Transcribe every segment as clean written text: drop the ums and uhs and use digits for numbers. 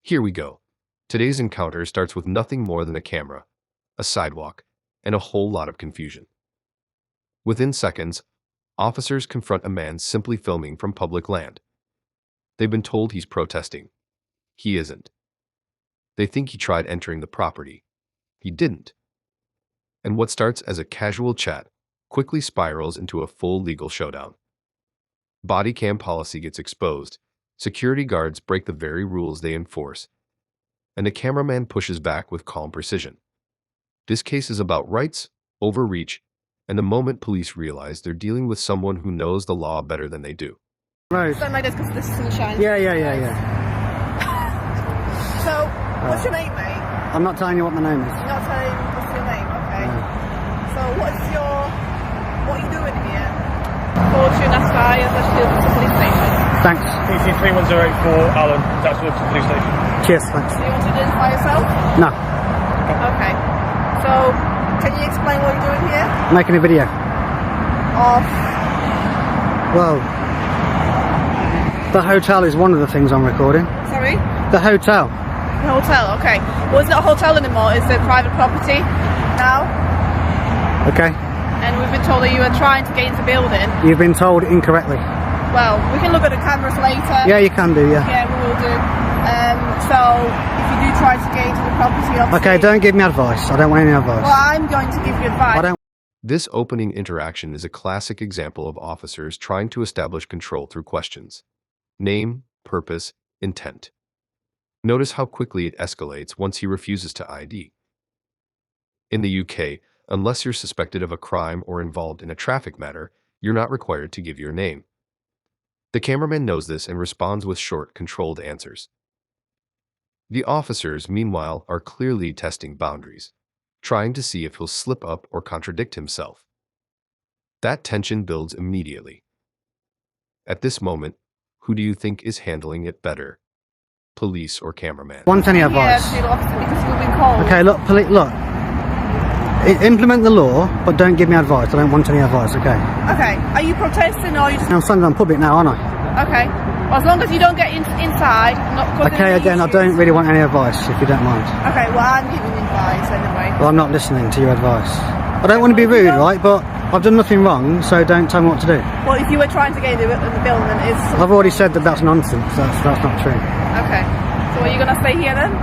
Here we go. Today's encounter starts with nothing more than a camera, a sidewalk, and a whole lot of confusion. Within seconds, officers confront a man simply filming from public land. They've been told he's protesting. He isn't. They think he tried entering the property. He didn't. And what starts as a casual chat quickly spirals into a full legal showdown. Body cam policy gets exposed, security guards break the very rules they enforce, and the cameraman pushes back with calm precision. This case is about rights, overreach, and the moment police realize they're dealing with someone who knows the law better than they do. Right. Don't like this because the sunshine. Yeah. So, what's your name, mate? I'm not telling you what my name is. You're not telling what's your name, okay. So, what are you doing here? Fortune, that's fine, let's do the police station. Thanks. PC 31084 Alan, that's the police station. Cheers, thanks. Do you want to identify yourself? No, Okay. So, can you explain what you're doing here? making a video. Of, Well, the hotel is one of the things I'm recording. sorry? The hotel. The hotel, okay. Well, it's not a hotel anymore, it's a private property now. Okay. And we've been told that you were trying to get into the building. You've been told incorrectly. Well, we can look at the cameras later. Yeah, you can do, yeah. Yeah, we will do. So, if you do try to get into the property, obviously... Okay, don't give me advice. I don't want any advice. Well, I'm going to give you advice. I don't. This opening interaction is a classic example of officers trying to establish control through questions. Name, purpose, intent. Notice how quickly it escalates once he refuses to ID. In the UK, unless you're suspected of a crime or involved in a traffic matter, you're not required to give your name. The cameraman knows this and responds with short, controlled answers. The officers, meanwhile, are clearly testing boundaries, trying to see if he'll slip up or contradict himself. That tension builds immediately. At this moment, who do you think is handling it better? Police or cameraman? Want any advice? Yeah, obviously, because we've been called. Okay, look. Implement the law, but don't give me advice. I don't want any advice, okay? Okay, are you protesting or are you just... I'm standing on public now, aren't I? Okay, well, as long as you don't get inside, not causing Okay, any again, I issues. don't really want any advice, if you don't mind. Okay, well, I'm giving advice anyway. Well, I'm not listening to your advice. I don't want to be rude, right? But I've done nothing wrong, so don't tell me what to do. Well, if you were trying to get into the building, then it's... I've already said that that's nonsense. That's not true. Okay, so are you going to stay here then?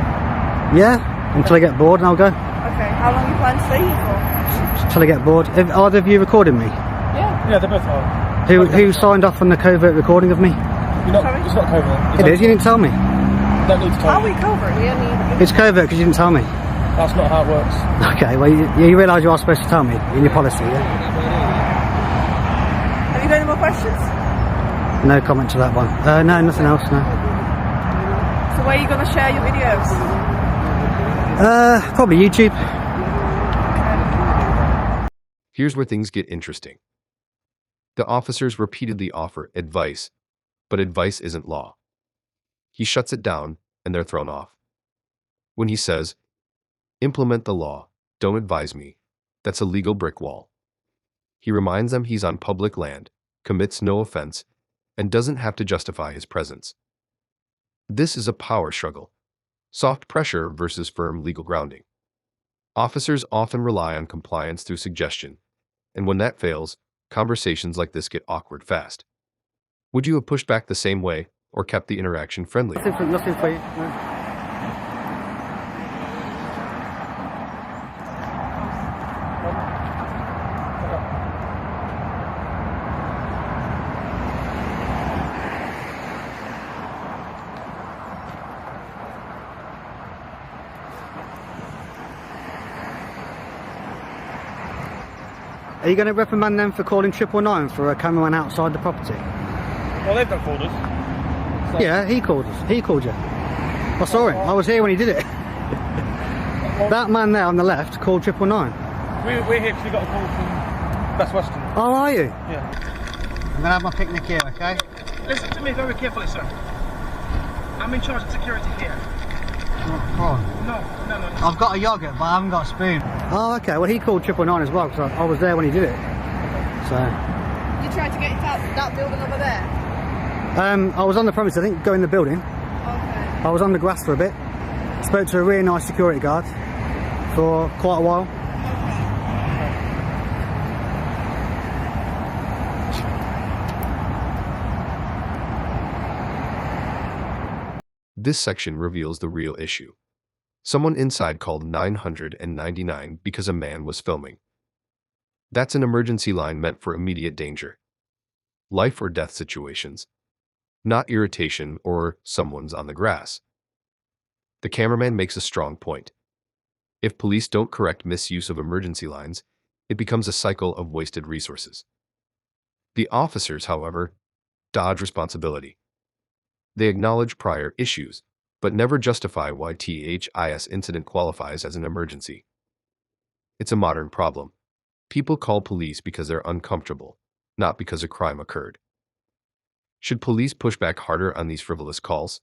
Yeah, until I get bored and I'll go. Okay, how long are you planning to stay here for? Until I get bored. Have either of you recorded me? Yeah. Yeah, they both are. Who signed off on the covert recording of me? Sorry? It's not covert. It is, you didn't tell me. You don't need to tell Are me. we covert? We only... It's covert because you didn't tell me. That's not how it works. Okay, well, you realise you are supposed to tell me in your policy, yeah? Have you got any more questions? No comment to that one. No, nothing else, no. So where are you going to share your videos? Probably YouTube. Here's where things get interesting. The officers repeatedly offer advice, but advice isn't law. He shuts it down, and they're thrown off. When he says, "Implement the law, don't advise me," that's a legal brick wall. He reminds them he's on public land, commits no offense, and doesn't have to justify his presence. This is a power struggle. Soft pressure versus firm legal grounding. Officers often rely on compliance through suggestion, and when that fails, conversations like this get awkward fast. Would you have pushed back the same way or kept the interaction friendly? Nothing for you. No. Are you going to reprimand them for calling 999 for a cameraman outside the property? Well, they've not called us. So Yeah, he called us. He called you. I saw him. I was here when he did it. That man there on the left called 999. we're here because we got a call from Best Western. Oh, are you? Yeah. I'm going to have my picnic here, okay? Listen to me very carefully, sir. I'm in charge of security here. Go on. No. I've got a yoghurt, but I haven't got a spoon. Oh, okay. Well, he called 999 as well, because I was there when he did it. So... You tried to get into that building over there? I was on the premise, I think, go in the building. Okay. I was on the grass for a bit. Spoke to a really nice security guard for quite a while. This section reveals the real issue. Someone inside called 999 because a man was filming. That's an emergency line meant for immediate danger. Life or death situations. Not irritation or someone's on the grass. The cameraman makes a strong point. If police don't correct misuse of emergency lines, it becomes a cycle of wasted resources. The officers, however, dodge responsibility. They acknowledge prior issues, but never justify why this incident qualifies as an emergency. It's a modern problem. People call police because they're uncomfortable, not because a crime occurred. Should police push back harder on these frivolous calls?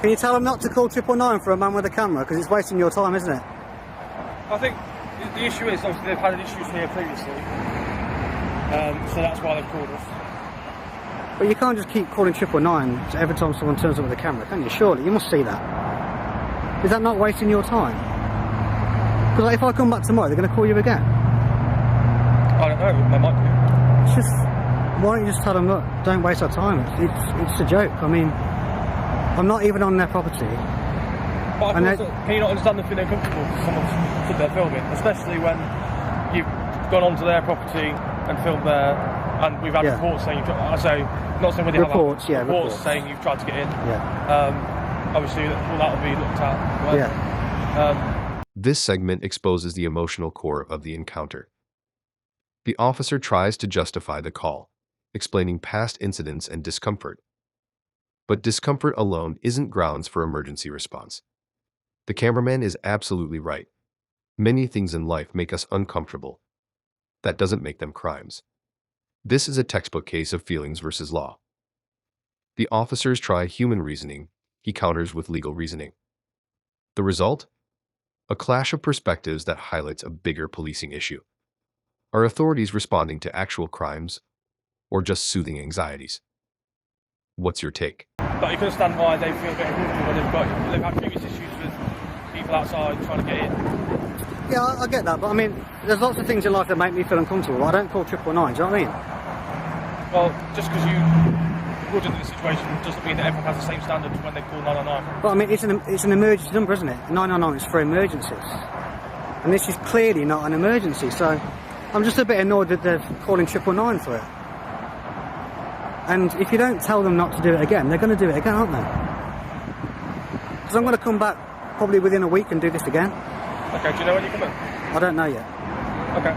Can you tell them not to call 999 for a man with a camera? Because it's wasting your time, isn't it? I think the issue is, obviously, they've had issues here previously. So that's why they've called us. But you can't just keep calling 999 every time someone turns up with a camera, can you? Surely, you must see that. Is that not wasting your time? Because like, if I come back tomorrow, they're going to call you again. I don't know, they might do. It's just, why don't you just tell them, look, don't waste our time. It's a joke. I mean, I'm not even on their property. But can you not understand them feeling uncomfortable if someone's stood there filming? Especially when you've gone onto their property and filmed there, and we've had reports saying, not saying whether you reports, have reports saying you've tried to get in. Yeah. Obviously, that will be looked at. Yeah. This segment exposes the emotional core of the encounter. The officer tries to justify the call, explaining past incidents and discomfort. But discomfort alone isn't grounds for emergency response. The cameraman is absolutely right. Many things in life make us uncomfortable. That doesn't make them crimes. This is a textbook case of feelings versus law. The officers try human reasoning, he counters with legal reasoning. The result? A clash of perspectives that highlights a bigger policing issue. Are authorities responding to actual crimes or just soothing anxieties? What's your take? But you can understand why they feel a bit uncomfortable when they've had previous issues with people outside trying to get in. Yeah, I get that, but I mean, there's lots of things in life that make me feel uncomfortable. I don't call 999, do you know what I mean? Well, just because you wouldn't in the situation doesn't mean that everyone has the same standard when they call 999. But I mean, it's an emergency number, isn't it? 999 is for emergencies. And this is clearly not an emergency, so I'm just a bit annoyed that they're calling 999 for it. And if you don't tell them not to do it again, they're going to do it again, aren't they? Because I'm going to come back probably within a week and do this again. Okay, do you know when you come in? I don't know yet. Okay.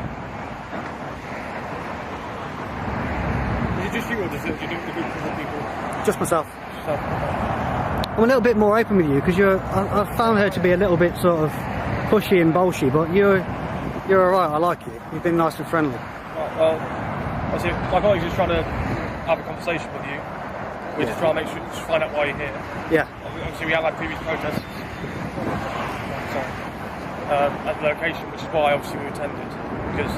Is it just you or do you do the group of other people? Just myself. So, I'm a little bit more open with you because I found her to be a little bit sort of pushy and bolshy, but you're alright, I like you. You've been nice and friendly. right, well, obviously, my colleague's just trying to have a conversation with you. We're just trying to just find out why you're here. Yeah. Obviously, we have had previous protests at the location, which is why obviously we attended. Because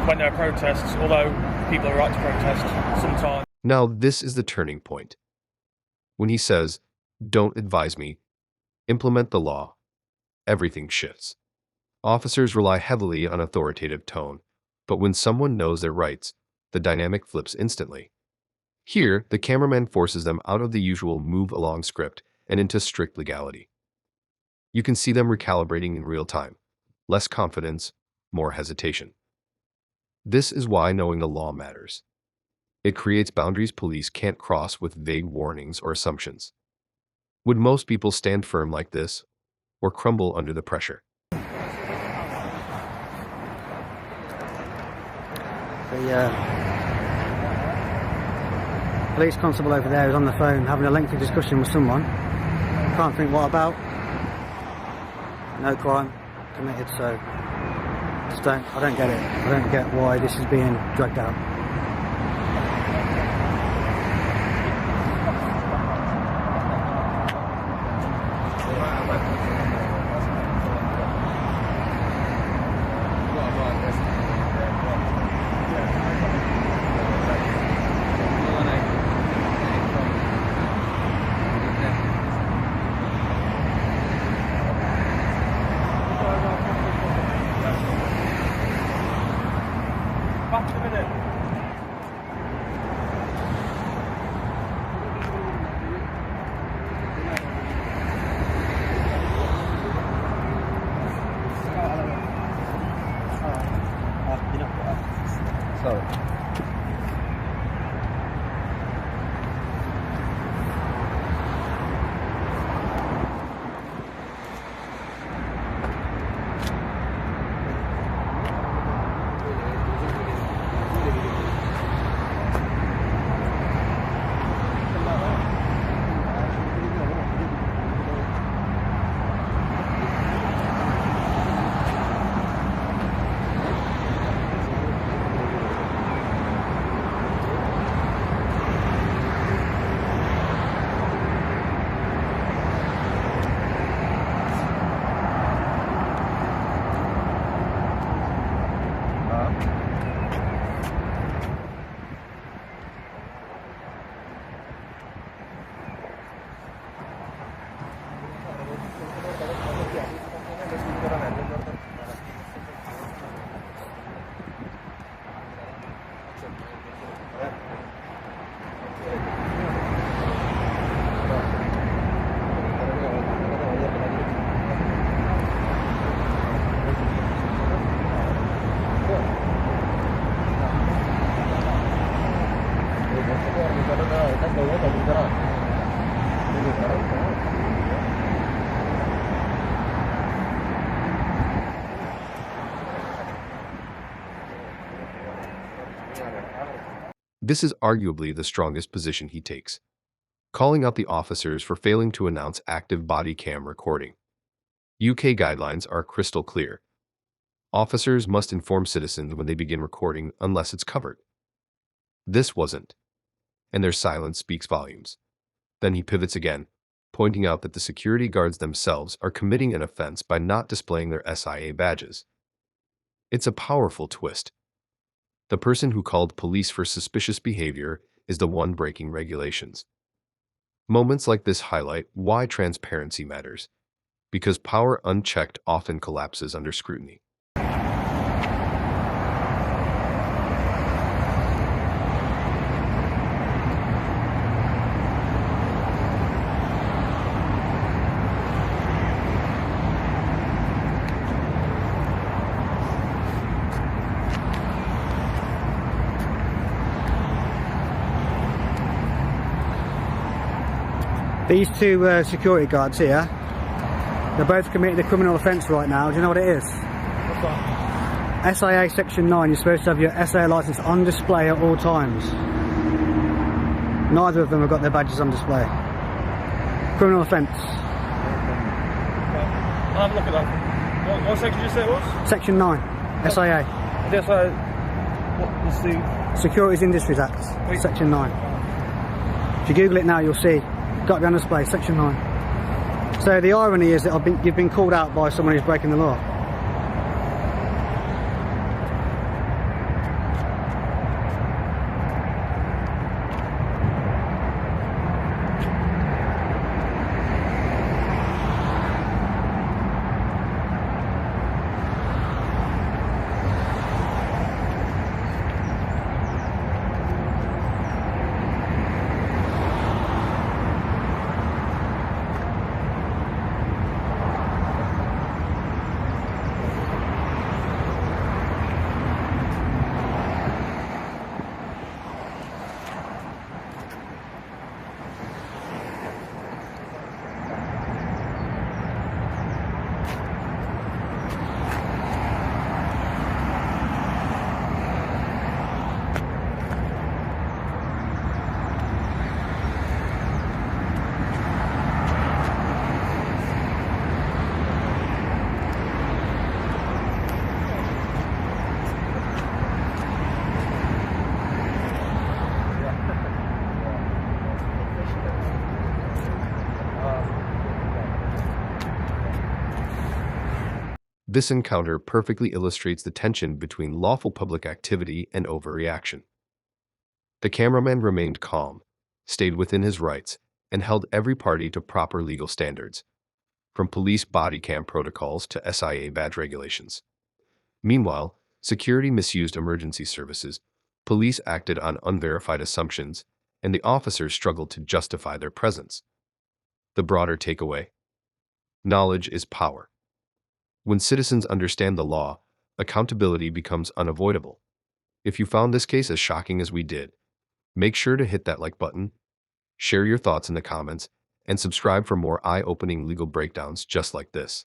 when there are protests, although people are right to protest sometimes. Now, this is the turning point. When he says, "Don't advise me, implement the law," everything shifts. Officers rely heavily on authoritative tone, but when someone knows their rights, the dynamic flips instantly. Here, the cameraman forces them out of the usual move-along script and into strict legality. You can see them recalibrating in real time. Less confidence, more hesitation. This is why knowing the law matters. It creates boundaries police can't cross with vague warnings or assumptions. Would most people stand firm like this, or crumble under the pressure? The police constable over there is on the phone having a lengthy discussion with someone. Can't think what about. No crime committed, so I don't get it. I don't get why this is being dragged out. This is arguably the strongest position he takes, calling out the officers for failing to announce active body cam recording. UK guidelines are crystal clear. Officers must inform citizens when they begin recording unless it's covered. This wasn't, and their silence speaks volumes. Then he pivots again, pointing out that the security guards themselves are committing an offense by not displaying their SIA badges. It's a powerful twist. The person who called police for suspicious behavior is the one breaking regulations. Moments like this highlight why transparency matters, because power unchecked often collapses under scrutiny. These two security guards here, they're both committed a criminal offence right now. Do you know what it is? What's that? SIA Section 9, you're supposed to have your SIA licence on display at all times. Neither of them have got their badges on display. Criminal offence. I'll have a look at that. What section did you say it was? Section 9, SIA. Yes, what was the... Securities Industries Act, Wait. Section 9. If you Google it now, you'll see. Got to be on display, Section 9. So the irony is that you've been called out by someone who's breaking the law. This encounter perfectly illustrates the tension between lawful public activity and overreaction. The cameraman remained calm, stayed within his rights, and held every party to proper legal standards, from police body cam protocols to SIA badge regulations. Meanwhile, security misused emergency services, police acted on unverified assumptions, and the officers struggled to justify their presence. The broader takeaway: knowledge is power. When citizens understand the law, accountability becomes unavoidable. If you found this case as shocking as we did, make sure to hit that like button, share your thoughts in the comments, and subscribe for more eye-opening legal breakdowns just like this.